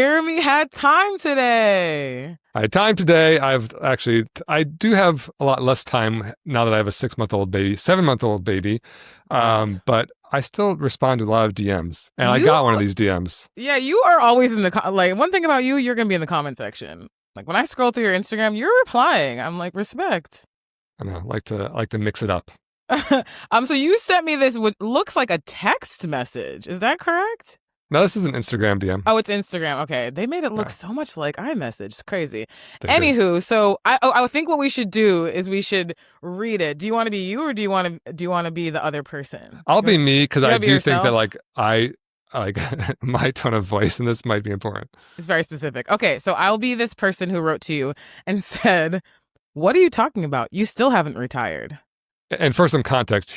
Jeremy had time today. I had time today. I do have a lot less time now that I have a 6-month-old baby, 7-month-old baby. But I still respond to a lot of DMs, and I got one of these DMs. Yeah, you are always in the like. One thing about you're gonna be in the comment section. Like when I scroll through your Instagram, you're replying. I'm like, respect. I know, like to mix it up. So you sent me this what looks like a text message. Is that correct? No, this is an Instagram DM. Oh, it's Instagram. Okay. They made it look so much like iMessage. It's crazy. They Anywho, so I think what we should do is we should read it. Do you want to be you or do you want to be the other person? I'll be me because I do yourself? think that I my tone of voice in this might be important. It's very specific. Okay, so I'll be this person who wrote to you and said, "What are you talking about? You still haven't retired." And for some context,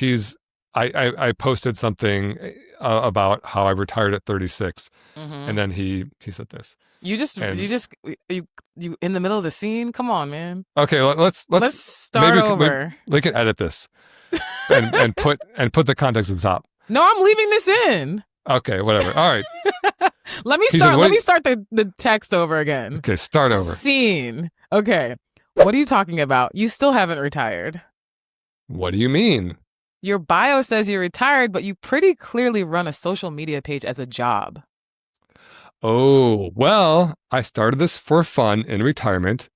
I posted something about how I retired at 36, and then he said this. You in the middle of the scene. Come on, man. Okay, let's start over. We can edit this and put the context at the top. No, I'm leaving this in. Okay, whatever. All right. Let me start the text over again. Okay, start over. Scene. Okay. What are you talking about? You still haven't retired. What do you mean? Your bio says you're retired, but you pretty clearly run a social media page as a job. Oh, well, I started this for fun in retirement.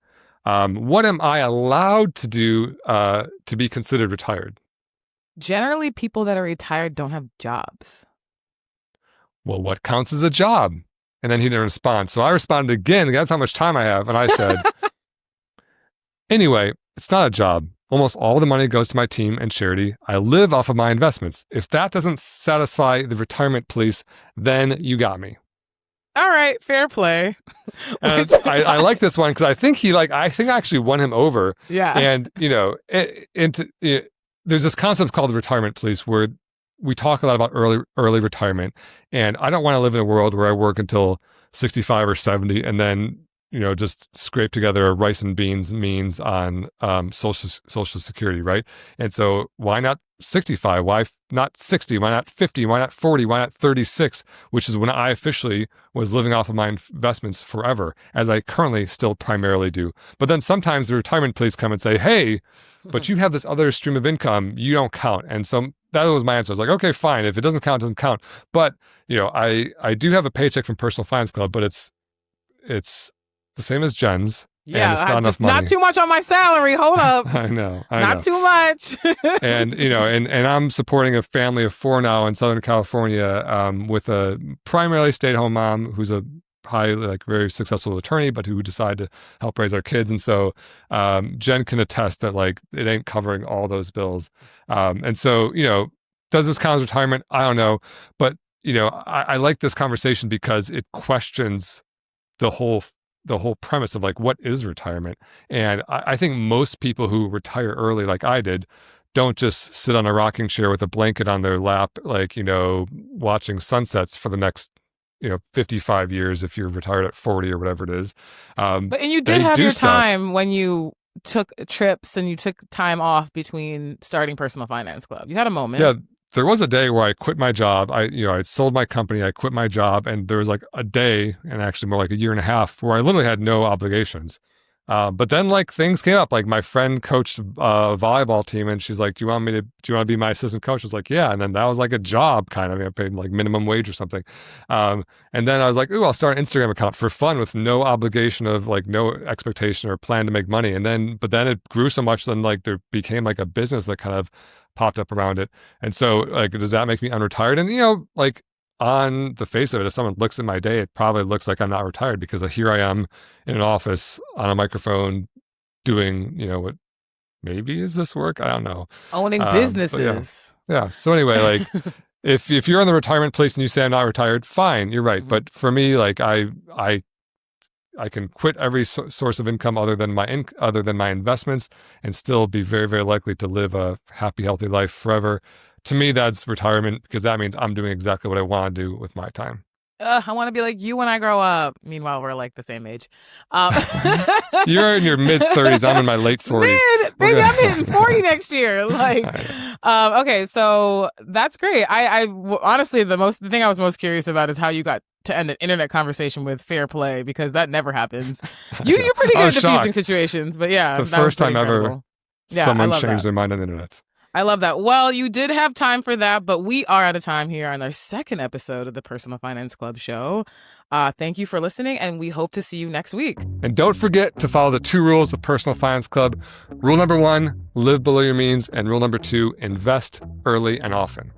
What am I allowed to do to be considered retired? Generally, people that are retired don't have jobs. Well, what counts as a job? And then he didn't respond. So I responded again. That's how much time I have. And I said, anyway, it's not a job. Almost all the money goes to my team and charity. I live off of my investments. If that doesn't satisfy the retirement police, then you got me. All right, fair play. And I like this one because I think I actually won him over. Yeah. And, there's this concept called the retirement police where we talk a lot about early retirement. And I don't want to live in a world where I work until 65 or 70 and then just scrape together a rice and beans means on social security, right? And so why not 65? Why not 60? Why not 50? Why not 40? Why not 36? Which is when I officially was living off of my investments forever, as I currently still primarily do. But then sometimes the retirement police come and say, hey, but you have this other stream of income, you don't count. And so that was my answer. I was like, okay, fine. If it doesn't count, it doesn't count. But, I do have a paycheck from Personal Finance Club, but it's the same as Jen's. Yeah, and it's not enough money. Not too much on my salary. Hold up. I know. Not too much. And and I'm supporting a family of 4 now in Southern California, with a primarily stay-at-home mom who's a very successful attorney, but who decided to help raise our kids. And so Jen can attest that it ain't covering all those bills. And so does this count as retirement? I don't know, but I like this conversation because it questions the whole premise of what is retirement. And I think most people who retire early, like I did, don't just sit on a rocking chair with a blanket on their lap, watching sunsets for the next, 55 years if you're retired at 40 or whatever it is. But you did have your time when you took trips and you took time off between starting Personal Finance Club. You had a moment. Yeah. There was a day where I quit my job. I sold my company. I quit my job, and there was a day, and actually more like a year and a half, where I literally had no obligations. But then things came up. My friend coached a volleyball team, and she's like, "Do you want to be my assistant coach?" I was like, "Yeah." And then that was a job kind of. I paid minimum wage or something. And then I was like, "Ooh, I'll start an Instagram account for fun with no obligation of no expectation or plan to make money." But then it grew so much, then there became a business that kind of popped up around it. And so does that make me unretired? And on the face of it, if someone looks at my day, it probably looks like I'm not retired because here I am in an office on a microphone doing what maybe is this work, I don't know, owning businesses. Yeah. So anyway, if you're in the retirement place and you say I'm not retired, fine, you're right. But for me, I can quit every source of income other than my investments and still be very, very likely to live a happy, healthy life forever. To me, that's retirement because that means I'm doing exactly what I want to do with my time. I want to be like you when I grow up. Meanwhile, we're like the same age. You're in your mid-30s. I'm in my late 40s. Maybe I'm hitting 40 next year. Like, okay, so that's great. I honestly, the thing I was most curious about is how you got to end an internet conversation with fair play, because that never happens. You're pretty good at diffusing situations, but yeah, the first time incredible. ever someone changed their mind on the internet. I love that. Well, you did have time for that, but we are out of time here on our second episode of the Personal Finance Club show. Thank you for listening, and we hope to see you next week. And don't forget to follow the 2 rules of Personal Finance Club. Rule number 1, live below your means. And rule number 2, invest early and often.